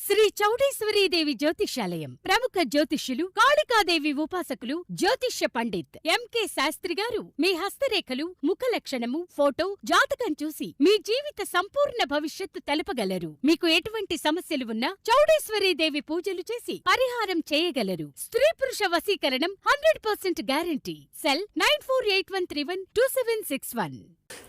శ్రీ చౌడేశ్వరీదేవి జ్యోతిష్యాలయం ప్రముఖ జ్యోతిష్యులు కాళికాదేవి ఉపాసకులు జ్యోతిష్య పండిత్ ఎంకే శాస్త్రి గారు మీ హస్తరేఖలు ముఖ లక్షణము ఫోటో జాతకం చూసి మీ జీవిత సంపూర్ణ భవిష్యత్తు తెలుపగలరు. మీకు ఎటువంటి సమస్యలు ఉన్నా చౌడేశ్వరీదేవి పూజలు చేసి పరిహారం చేయగలరు. స్త్రీ పురుష వశీకరణం 100% గ్యారంటీ. సెల్ 9481312761.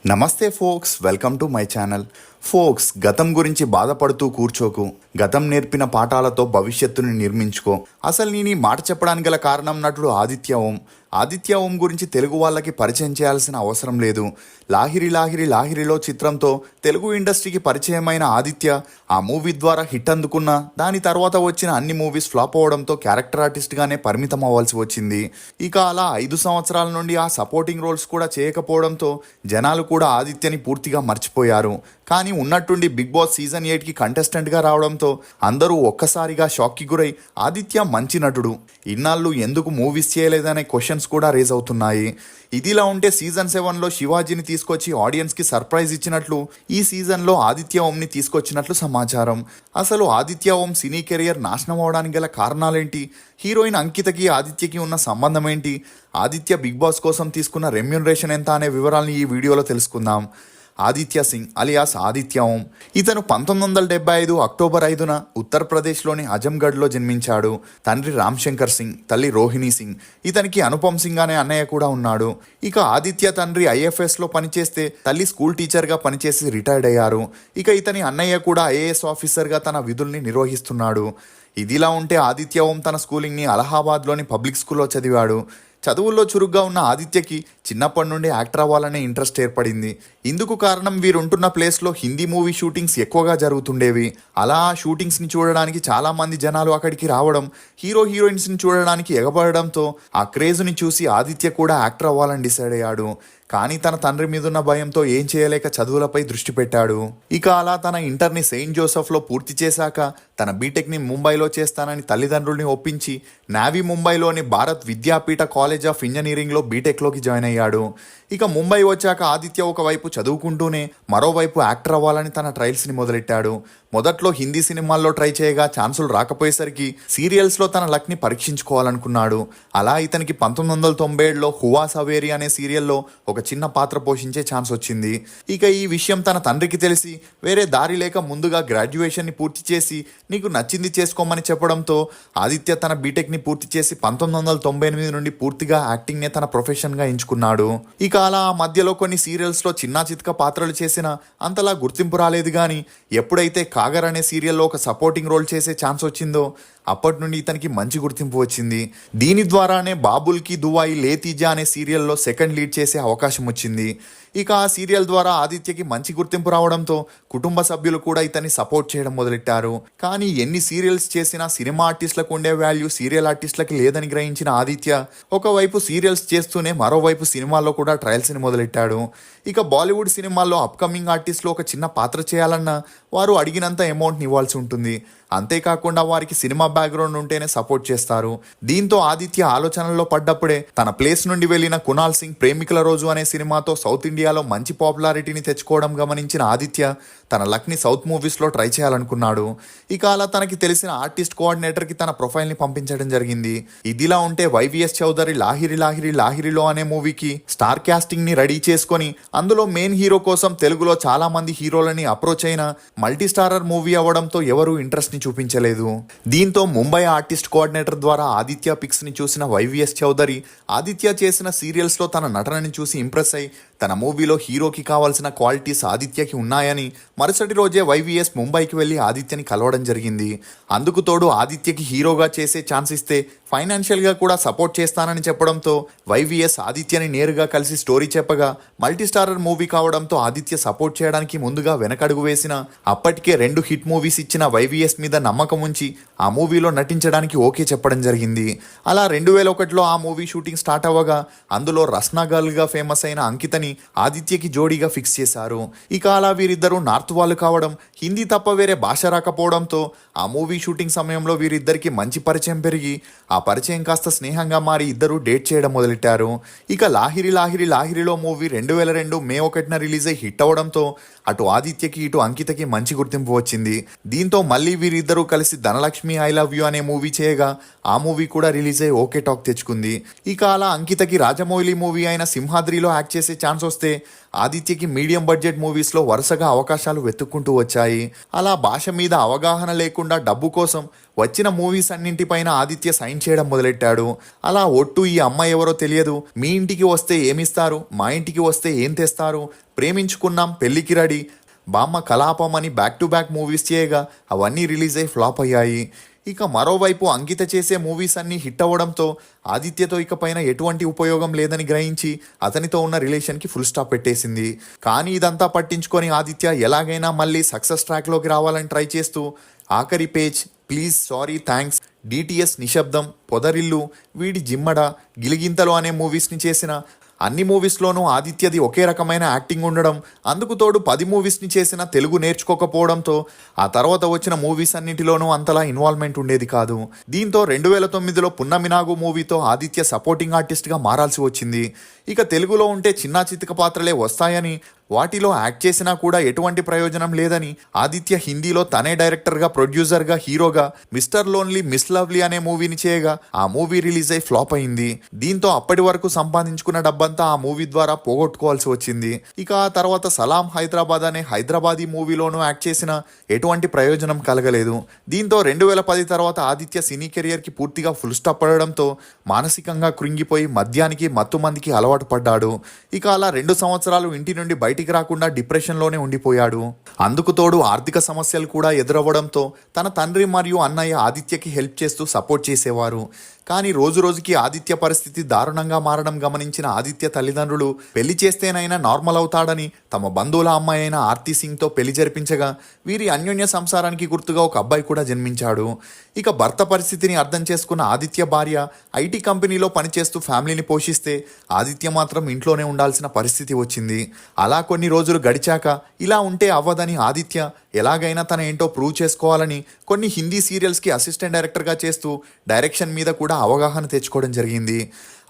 నమస్తే folks, welcome to my channel. Folks, గతం గురించి బాధపడుతూ కూర్చోకు. గతం నేర్పిన పాఠాలతో భవిష్యత్తుని నిర్మించుకో. అసలు నేను ఈ మాట చెప్పడానికి గల కారణం నటుడు ఆదిత్య ఓం. ఆదిత్య ఓం గురించి తెలుగు వాళ్ళకి పరిచయం చేయాల్సిన అవసరం లేదు. లాహిరి లాహిరి లాహిరిలో చిత్రంతో తెలుగు ఇండస్ట్రీకి పరిచయమైన ఆదిత్య ఆ మూవీ ద్వారా హిట్ అందుకున్న దాని తర్వాత వచ్చిన అన్ని మూవీస్ ఫ్లాప్ అవడంతో క్యారెక్టర్ ఆర్టిస్ట్గానే పరిమితం అవ్వాల్సి వచ్చింది. ఇక అలా 5 సంవత్సరాల నుండి ఆ సపోర్టింగ్ రోల్స్ కూడా చేయకపోవడంతో జనాలు కూడా ఆదిత్యని పూర్తిగా మర్చిపోయారు. కానీ ఉన్నట్టుండి బిగ్ బాస్ సీజన్ 8కి కంటెస్టెంట్గా రావడంతో అందరూ ఒక్కసారిగా షాక్కి గురై ఆదిత్య మంచి నటుడు, ఇన్నాళ్ళు ఎందుకు మూవీస్ చేయలేదనే క్వశ్చన్స్ కూడా రేజ్ అవుతున్నాయి. ఇదిలా ఉంటే సీజన్ 7లో శివాజీని తీసుకొచ్చి ఆడియన్స్కి సర్ప్రైజ్ ఇచ్చినట్లు ఈ సీజన్లో ఆదిత్య ఓంని తీసుకొచ్చినట్లు సమాచారం. అసలు ఆదిత్య ఓం సినీ కెరియర్ నాశనం అవడానికి గల కారణాలేంటి? హీరోయిన్ అంకితకి ఆదిత్యకి ఉన్న సంబంధం ఏంటి? ఆదిత్య బిగ్ బాస్ కోసం తీసుకున్న రెమ్యూనరేషన్ ఎంత అనే వివరాలని ఈ వీడియోలో తెలుసుకుందాం. ఆదిత్య సింగ్ అలియాస్ ఆదిత్య ఓం. ఇతను 1975 అక్టోబర్ 5న ఉత్తరప్రదేశ్లోని అజంగఢ్లో జన్మించాడు. తండ్రి రామ్ శంకర్ సింగ్, తల్లి రోహిణి సింగ్. ఇతనికి అనుపమ్ సింగ్ అనే అన్నయ్య కూడా ఉన్నాడు. ఇక ఆదిత్య తండ్రి IFSలో పనిచేస్తే తల్లి స్కూల్ టీచర్గా పనిచేసి రిటైర్డ్ అయ్యారు. ఇక ఇతని అన్నయ్య కూడా IAS ఆఫీసర్గా తన విధుల్ని నిర్వహిస్తున్నాడు. ఇదిలా ఉంటే ఆదిత్య ఓం తన స్కూలింగ్ని అలహాబాద్లోని పబ్లిక్ స్కూల్లో చదివాడు. చదువుల్లో చురుగ్గా ఉన్న ఆదిత్యకి చిన్నప్పటి నుండి యాక్టర్ అవ్వాలనే ఇంట్రెస్ట్ ఏర్పడింది. ఇందుకు కారణం వీరుంటున్న ప్లేస్లో హిందీ మూవీ షూటింగ్స్ ఎక్కువగా జరుగుతుండేవి. అలా ఆ షూటింగ్స్ని చూడడానికి చాలామంది జనాలు అక్కడికి రావడం, హీరోయిన్స్ని చూడడానికి ఎగబడడంతో ఆ క్రేజ్ని చూసి ఆదిత్య కూడా యాక్టర్ అవ్వాలని డిసైడ్ అయ్యాడు. కానీ తన తండ్రి మీదున్న భయంతో ఏం చేయలేక చదువులపై దృష్టి పెట్టాడు. ఇక అలా తన ఇంటర్ని సెయింట్ జోసెఫ్లో పూర్తి చేశాక తన బీటెక్ని ముంబైలో చేస్తానని తల్లిదండ్రుల్ని ఒప్పించి నావీ ముంబైలోని భారత్ విద్యాపీఠ కాలేజ్ ఆఫ్ ఇంజనీరింగ్లో బీటెక్లోకి జాయిన్ అయ్యాడు. ఇక ముంబై వచ్చాక ఆదిత్య ఒకవైపు చదువుకుంటూనే మరోవైపు యాక్టర్ అవ్వాలని తన ట్రయల్స్ని మొదలెట్టాడు. మొదట్లో హిందీ సినిమాల్లో ట్రై చేయగా ఛాన్సులు రాకపోయేసరికి సీరియల్స్లో తన లక్ని పరీక్షించుకోవాలనుకున్నాడు. అలా ఇతనికి 1997లో హువా సవేరి అనే సీరియల్లో ఒక చిన్న పాత్ర పోషించే ఛాన్స్ వచ్చింది. ఇక ఈ విషయం తన తండ్రికి తెలిసి వేరే దారి లేక ముందుగా గ్రాడ్యుయేషన్ని పూర్తి చేసి నీకు నచ్చింది చేసుకోమని చెప్పడంతో ఆదిత్య తన బీటెక్ని పూర్తి చేసి 1998 నుండి పూర్తిగా యాక్టింగ్నే తన ప్రొఫెషన్గా ఎంచుకున్నాడు. ఇక అలా ఆ మధ్యలో కొన్ని సీరియల్స్లో చిన్నా చితక పాత్రలు చేసినా అంతలా గుర్తింపు రాలేదు. కానీ ఎప్పుడైతే కాగర్ అనే సీరియల్లో ఒక సపోర్టింగ్ రోల్ చేసే ఛాన్స్ వచ్చిందో అప్పటి నుండి ఇతనికి మంచి గుర్తింపు వచ్చింది. దీని ద్వారానే బాబుల్కి దువాయి లేతీజా అనే సీరియల్లో సెకండ్ లీడ్ చేసే అవకాశం వచ్చింది. ఇక ఆ సీరియల్ ద్వారా ఆదిత్యకి మంచి గుర్తింపు రావడంతో కుటుంబ సభ్యులు కూడా ఇతన్ని సపోర్ట్ చేయడం మొదలెట్టారు. కానీ ఎన్ని సీరియల్స్ చేసినా సినిమా ఆర్టిస్టులకు ఉండే వాల్యూ సీరియల్ ఆర్టిస్టులకి లేదని గ్రహించిన ఆదిత్య ఒకవైపు సీరియల్స్ చేస్తూనే మరోవైపు సినిమాల్లో కూడా ట్రయల్స్ని మొదలెట్టాడు. ఇక బాలీవుడ్ సినిమాల్లో అప్కమింగ్ ఆర్టిస్టులు ఒక చిన్న పాత్ర చేయాలన్నా వారు అడిగినంత అమౌంట్ని ఇవ్వాల్సి ఉంటుంది. అంతేకాకుండా వారికి సినిమా బ్యాక్గ్రౌండ్ ఉంటేనే సపోర్ట్ చేస్తారు. దీంతో ఆదిత్య ఆలోచనల్లో పడ్డప్పుడే తన ప్లేస్ నుండి వెళ్లిన కునాల్ సింగ్ ప్రేమికుల రోజు అనే సినిమాతో సౌత్ ఇండియాలో మంచి పాపులారిటీని తెచ్చుకోవడం గమనించిన ఆదిత్య తన లక్ని సౌత్ మూవీస్లో ట్రై చేయాలనుకున్నాడు. ఇక అలా తనకి తెలిసిన ఆర్టిస్ట్ కోఆర్డినేటర్కి తన ప్రొఫైల్ని పంపించడం జరిగింది. ఇదిలా ఉంటే YVS చౌదరి లాహిరి లాహిరి లాహిరిలో అనే మూవీకి స్టార్ క్యాస్టింగ్ని రెడీ చేసుకొని అందులో మెయిన్ హీరో కోసం తెలుగులో చాలా మంది హీరోలని అప్రోచ్ అయిన మల్టీ స్టారర్ మూవీ అవ్వడంతో ఎవరూ ఇంట్రెస్ట్ని చూపించలేదు. దీంతో ముంబై ఆర్టిస్ట్ కోఆర్డినేటర్ ద్వారా ఆదిత్య పిక్స్ని చూసిన YVS చౌదరి ఆదిత్య చేసిన సీరియల్స్లో తన నటనని చూసి ఇంప్రెస్ అయి తన మూవీలో హీరోకి కావాల్సిన క్వాలిటీస్ ఆదిత్యకి ఉన్నాయని మరుసటి రోజే YVS ముంబైకి వెళ్ళి ఆదిత్యని కలవడం జరిగింది. అందుకు తోడు ఆదిత్యకి హీరోగా చేసే ఛాన్స్ ఇస్తే ఫైనాన్షియల్గా కూడా సపోర్ట్ చేస్తానని చెప్పడంతో YVS ఆదిత్యని నేరుగా కలిసి స్టోరీ చెప్పగా మల్టీ స్టారర్ మూవీ కావడంతో ఆదిత్య సపోర్ట్ చేయడానికి ముందుగా వెనకడుగు వేసిన అప్పటికే 2 హిట్ మూవీస్ ఇచ్చిన YVS మీద నమ్మకం ఉంచి ఆ మూవీలో నటించడానికి ఓకే చెప్పడం జరిగింది. అలా 2001లో ఆ మూవీ షూటింగ్ స్టార్ట్ అవ్వగా అందులో రస్నా గర్ల్గా ఫేమస్ అయిన అంకితని ఆదిత్యకి జోడీగా ఫిక్స్ చేశారు. ఇక అలా వీరిద్దరూ నార్త్ వాళ్ళు కావడం, హిందీ తప్ప వేరే భాష రాకపోవడంతో ఆ మూవీ షూటింగ్ సమయంలో వీరిద్దరికి మంచి పరిచయం పెరిగి ఆ పరిచయం కాస్త స్నేహంగా మారి ఇద్దరు డేట్ చేయడం మొదలెట్టారు. ఇక లాహిరి లాహిరి లాహిరిలో మూవీ 2002 మే 1న రిలీజ్ అయి హిట్ అవడంతో అటు ఆదిత్యకి ఇటు అంకితకి మంచి గుర్తింపు వచ్చింది. దీంతో మళ్ళీ వీరిద్దరూ కలిసి ధనలక్ష్మి ఐ లవ్ యూ అనే మూవీ చేయగా ఆ మూవీ కూడా రిలీజ్ అయి ఓకే టాక్ తెచ్చుకుంది. ఇక అలా అంకితకి రాజమౌళి మూవీ అయిన సింహాద్రిలో యాక్ట్ చేసే ఛాన్స్ వస్తే ఆదిత్యకి మీడియం బడ్జెట్ మూవీస్లో వరుసగా అవకాశాలు వెతుక్కుంటూ వచ్చాయి. అలా భాష మీద అవగాహన లేకుండా డబ్బు కోసం వచ్చిన మూవీస్ అన్నింటిపైన ఆదిత్య సైన్ చేయడం మొదలెట్టాడు. అలా ఒట్టు ఈ అమ్మాయి ఎవరో తెలియదు, మీ ఇంటికి వస్తే ఏమిస్తారు, మా ఇంటికి వస్తే ఏం తెస్తారు, ప్రేమించుకున్నాం, పెళ్లికి రెడీ, బామ్మ కలాపం అని బ్యాక్ టు బ్యాక్ మూవీస్ చేయగా అవన్నీ రిలీజ్ అయి ఫ్లాప్ అయ్యాయి. ఇక మరోవైపు అంకిత చేసే మూవీస్ అన్నీ హిట్ అవ్వడంతో ఆదిత్యతో ఇకపైన ఎటువంటి ఉపయోగం లేదని గ్రహించి అతనితో ఉన్న రిలేషన్కి ఫుల్ స్టాప్ పెట్టేసింది. కానీ ఇదంతా పట్టించుకొని ఆదిత్య ఎలాగైనా మళ్ళీ సక్సెస్ ట్రాక్లోకి రావాలని ట్రై చేస్తూ ఆఖరి page, please, sorry, thanks, DTS, నిశ్శబ్దం, పొదరిల్లు, వీడి జిమ్మడ, గిలిగింతలు అనే మూవీస్ని చేసిన అన్ని మూవీస్లోనూ ఆదిత్యది ఒకే రకమైన యాక్టింగ్ ఉండడం, అందుకు తోడు 10 మూవీస్ని చేసిన తెలుగు నేర్చుకోకపోవడంతో ఆ తర్వాత వచ్చిన మూవీస్ అన్నింటిలోనూ అంతలా ఇన్వాల్వ్మెంట్ ఉండేది కాదు. దీంతో 2009లో పున్నమి నాగు మూవీతో ఆదిత్య సపోర్టింగ్ ఆర్టిస్ట్గా మారాల్సి వచ్చింది. ఇక తెలుగులో ఉంటే చిన్నా చితక పాత్రలే వస్తాయని, వాటిలో యాక్ట్ చేసినా కూడా ఎటువంటి ప్రయోజనం లేదని ఆదిత్య హిందీలో తనే డైరెక్టర్గా, ప్రొడ్యూసర్గా, హీరోగా మిస్టర్ లోన్లీ మిస్ లవ్లీ అనే మూవీని చేయగా ఆ మూవీ రిలీజ్ అయి ఫ్లాప్ అయింది. దీంతో అప్పటి వరకు సంపాదించుకున్న డబ్బంతా ఆ మూవీ ద్వారా పోగొట్టుకోవాల్సి వచ్చింది. ఇక ఆ తర్వాత సలాం హైదరాబాద్ అనే హైదరాబాదీ మూవీలోనూ యాక్ట్ చేసిన ఎటువంటి ప్రయోజనం కలగలేదు. దీంతో 2010 తర్వాత ఆదిత్య సినీ కెరియర్కి పూర్తిగా ఫుల్ స్టాప్ పడడంతో మానసికంగా కృంగిపోయి మద్యానికి, మత్తు మందికి అలవాటు పడ్డాడు. ఇక అలా 2 సంవత్సరాలు ఇంటి నుండి బయటికి రాకుండా డిప్రెషన్లోనే ఉండిపోయాడు. అందుకు తోడు ఆర్థిక సమస్యలు కూడా ఎదురవ్వడంతో తన తండ్రి మరియు అన్నయ్య ఆదిత్యకి హెల్ప్ చేస్తూ సపోర్ట్ చేసేవారు. కానీ రోజు రోజుకి ఆదిత్య పరిస్థితి దారుణంగా మారడం గమనించిన ఆదిత్య తల్లిదండ్రులు పెళ్లి చేస్తేనైనా నార్మల్ అవుతాడని తమ బంధువుల అమ్మాయి అయిన ఆర్తి సింగ్తో పెళ్లి జరిపించగా వీరి అన్యోన్య సంసారానికి గుర్తుగా ఒక అబ్బాయి కూడా జన్మించాడు. ఇక భర్త పరిస్థితిని అర్థం చేసుకున్న ఆదిత్య భార్య ఐటీ కంపెనీలో పనిచేస్తూ ఫ్యామిలీని పోషిస్తే ఆదిత్య మాత్రం ఇంట్లోనే ఉండాల్సిన పరిస్థితి వచ్చింది. అలా కొన్ని రోజులు గడిచాక ఇలా ఉంటే అవ్వదని ఆదిత్య ఎలాగైనా తన ఏంటో ప్రూవ్ చేసుకోవాలని కొన్ని హిందీ సీరియల్స్కి అసిస్టెంట్ డైరెక్టర్గా చేస్తూ డైరెక్షన్ మీద కూడా అవగాహన తెచ్చుకోవడం జరిగింది.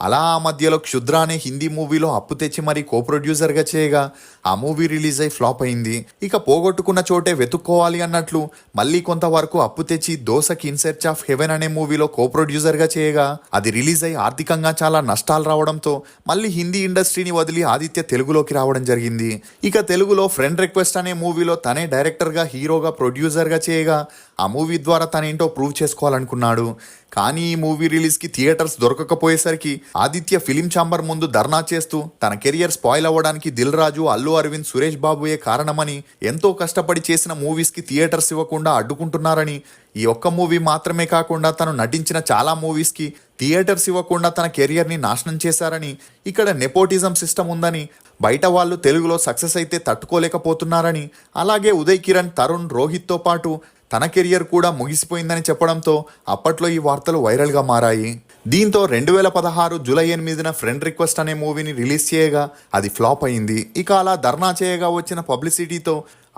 అలా ఆ మధ్యలో క్షుద్ర అనే హిందీ మూవీలో అప్పు తెచ్చి మరీ కో ప్రొడ్యూసర్గా చేయగా ఆ మూవీ రిలీజ్ అయి ఫ్లాప్ అయింది. ఇక పోగొట్టుకున్న చోటే వెతుక్కోవాలి అన్నట్లు మళ్ళీ కొంతవరకు అప్పు తెచ్చి దోసకి ఇన్ సెర్చ్ ఆఫ్ హెవెన్ అనే మూవీలో కో ప్రొడ్యూసర్గా చేయగా అది రిలీజ్ అయి ఆర్థికంగా చాలా నష్టాలు రావడంతో మళ్ళీ హిందీ ఇండస్ట్రీని వదిలి ఆదిత్య తెలుగులోకి రావడం జరిగింది. ఇక తెలుగులో ఫ్రెండ్ రిక్వెస్ట్ అనే మూవీలో తనే డైరెక్టర్గా, హీరోగా, ప్రొడ్యూసర్గా చేయగా ఆ మూవీ ద్వారా తనేంటో ప్రూవ్ చేసుకోవాలనుకున్నాడు. కానీ ఈ మూవీ రిలీజ్కి థియేటర్స్ దొరకకపోయేసరికి ఆదిత్య ఫిలిం ఛాంబర్ ముందు ధర్నా చేస్తూ తన కెరియర్ స్పాయిల్ అవ్వడానికి దిల్ రాజు, అల్లు అరవింద్, సురేష్ బాబుయే కారణమని, ఎంతో కష్టపడి చేసిన మూవీస్కి థియేటర్స్ ఇవ్వకుండా అడ్డుకుంటున్నారని, ఈ ఒక్క మూవీ మాత్రమే కాకుండా తను నటించిన చాలా మూవీస్కి థియేటర్స్ ఇవ్వకుండా తన కెరియర్ని నాశనం చేశారని, ఇక్కడ నెపోటిజం సిస్టమ్ ఉందని, బయట వాళ్ళు తెలుగులో సక్సెస్ అయితే తట్టుకోలేకపోతున్నారని, అలాగే ఉదయ్ కిరణ్, తరుణ్, రోహిత్తో పాటు తన కెరియర్ కూడా ముగిసిపోయిందని చెప్పడంతో అప్పట్లో ఈ వార్తలు వైరల్గా మారాయి. దీంతో 2016 జూలై 8న ఫ్రెండ్ రిక్వెస్ట్ అనే మూవీని రిలీజ్ చేయగా అది ఫ్లాప్ అయింది. ఇక అలా ధర్నా చేయగా వచ్చిన పబ్లిసిటీతో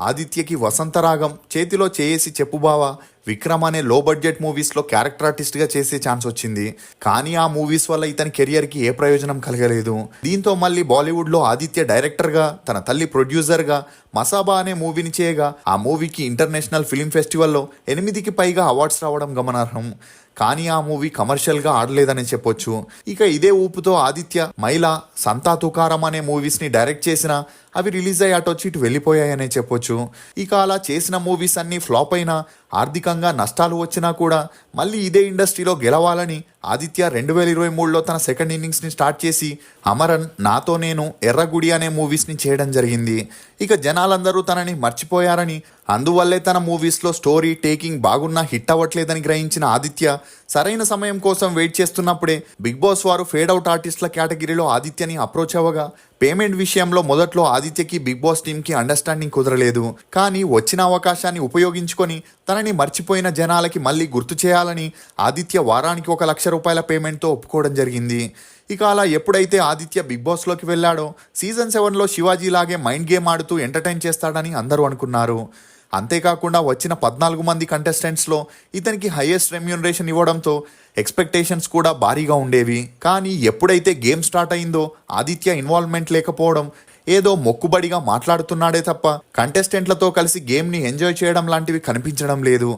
ఆదిత్యకి వసంతరాగం, చేతిలో చేసి చెప్పుబావా, విక్రమ్ అనే లో బడ్జెట్ మూవీస్లో క్యారెక్టర్ ఆర్టిస్ట్గా చేసే ఛాన్స్ వచ్చింది. కానీ ఆ మూవీస్ వల్ల ఇతని కెరియర్కి ఏ ప్రయోజనం కలగలేదు. దీంతో మళ్ళీ బాలీవుడ్లో ఆదిత్య డైరెక్టర్గా, తన తల్లి ప్రొడ్యూసర్గా మసాబా అనే మూవీని చేయగా ఆ మూవీకి ఇంటర్నేషనల్ ఫిల్మ్ ఫెస్టివల్లో 8కి పైగా అవార్డ్స్ రావడం గమనార్హం. కానీ ఆ మూవీ కమర్షియల్గా ఆడలేదని చెప్పొచ్చు. ఇక ఇదే ఊపుతో ఆదిత్య మైలా, సంతా తుకారం అనే మూవీస్ని డైరెక్ట్ చేసిన అవి రిలీజ్ అయ్యి అటొచ్చి ఇటు వెళ్ళిపోయాయనే చెప్పొచ్చు. ఇక అలా చేసిన మూవీస్ అన్నీ ఫ్లాప్ అయినా, ఆర్థికంగా నష్టాలు వచ్చినా కూడా మళ్ళీ ఇదే ఇండస్ట్రీలో గెలవాలని ఆదిత్య 2023లో తన సెకండ్ ఇన్నింగ్స్ని స్టార్ట్ చేసి అమరన్, నాతో నేను, ఎర్రగుడి అనే మూవీస్ని చేయడం జరిగింది. ఇక జనాలందరూ తనని మర్చిపోయారని, అందువల్లే తన మూవీస్లో స్టోరీ టేకింగ్ బాగున్నా హిట్ అవ్వట్లేదని గ్రహించిన ఆదిత్య సరైన సమయం కోసం వెయిట్ చేస్తున్నప్పుడే బిగ్ బాస్ వారు ఫేడ్ అవుట్ ఆర్టిస్టుల కేటగిరీలో ఆదిత్యని అప్రోచ్ అవ్వగా పేమెంట్ విషయంలో మొదట్లో ఆదిత్యకి బిగ్ బాస్ టీంకి అండర్స్టాండింగ్ కుదరలేదు. కానీ వచ్చిన అవకాశాన్ని ఉపయోగించుకొని తనని మర్చిపోయిన జనాలకి మళ్ళీ గుర్తు చేయాలని ఆదిత్య వారానికి 1 లక్ష రూపాయల పేమెంట్తో ఒప్పుకోవడం జరిగింది. ఇక అలా ఎప్పుడైతే ఆదిత్య బిగ్ బాస్లోకి వెళ్ళాడో సీజన్ 7లో శివాజీ లాగే మైండ్ గేమ్ ఆడుతూ ఎంటర్టైన్ చేస్తాడని అందరూ అనుకున్నారు. అంతేకాకుండా వచ్చిన 14 మంది కంటెస్టెంట్స్లో ఇతనికి హైయెస్ట్ రెమ్యూనరేషన్ ఇవ్వడంతో ఎక్స్పెక్టేషన్స్ కూడా భారీగా ఉండేవి. కానీ ఎప్పుడైతే గేమ్ స్టార్ట్ అయిందో ఆదిత్య ఇన్వాల్వ్మెంట్ లేకపోవడం, ఏదో మొక్కుబడిగా మాట్లాడుతున్నాడే తప్ప కంటెస్టెంట్లతో కలిసి గేమ్ని ఎంజాయ్ చేయడం లాంటివి కనిపించడం లేదు.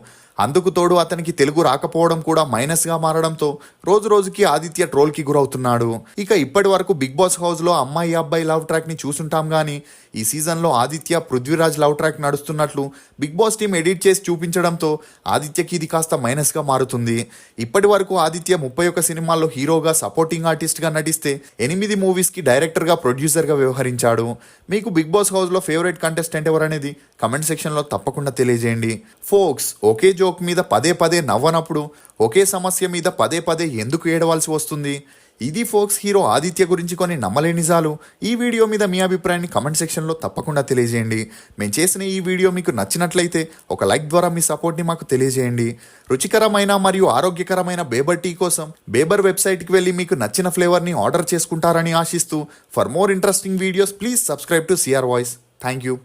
అందుకు తోడు అతనికి తెలుగు రాకపోవడం కూడా మైనస్గా మారడంతో రోజు రోజుకి ఆదిత్య ట్రోల్కి గురవుతున్నాడు. ఇక ఇప్పటి వరకు బిగ్ బాస్ హౌస్లో అమ్మాయి అబ్బాయి లవ్ ట్రాక్ని చూసుంటాం కానీ ఈ సీజన్లో ఆదిత్య పృథ్వీరాజ్ లవ్ ట్రాక్ నడుస్తున్నట్లు బిగ్ బాస్ టీం ఎడిట్ చేసి చూపించడంతో ఆదిత్యకి ఇది కాస్త మైనస్గా మారుతుంది. ఇప్పటి వరకు ఆదిత్య 31 సినిమాల్లో హీరోగా, సపోర్టింగ్ ఆర్టిస్ట్గా నటిస్తే 8 మూవీస్కి డైరెక్టర్గా, ప్రొడ్యూసర్గా వ్యవహరించాడు. మీకు బిగ్ బాస్ హౌస్లో ఫేవరెట్ కంటెస్టెంట్ ఎవరనేది కమెంట్ సెక్షన్లో తప్పకుండా తెలియజేయండి. ఫోక్స్ ఒకే జోక్ మీద పదే పదే నవ్వనప్పుడు ఒకే సమస్య మీద పదే పదే ఎందుకు ఏడవలసి వస్తుంది? ఇది ఫోక్స్ హీరో ఆదిత్య గురించి కొన్ని నమ్మలేని నిజాలు. ఈ వీడియో మీద మీ అభిప్రాయాన్ని కమెంట్ సెక్షన్లో తప్పకుండా తెలియజేయండి. మేము చేసిన ఈ వీడియో మీకు నచ్చినట్లయితే ఒక లైక్ ద్వారా మీ సపోర్ట్ని మాకు తెలియజేయండి. రుచికరమైన మరియు ఆరోగ్యకరమైన బేబర్ టీ కోసం బేబర్ వెబ్సైట్కి వెళ్ళి మీకు నచ్చిన ఫ్లేవర్ని ఆర్డర్ చేసుకుంటారని ఆశిస్తూ for more interesting videos please subscribe to CR voice. Thank you.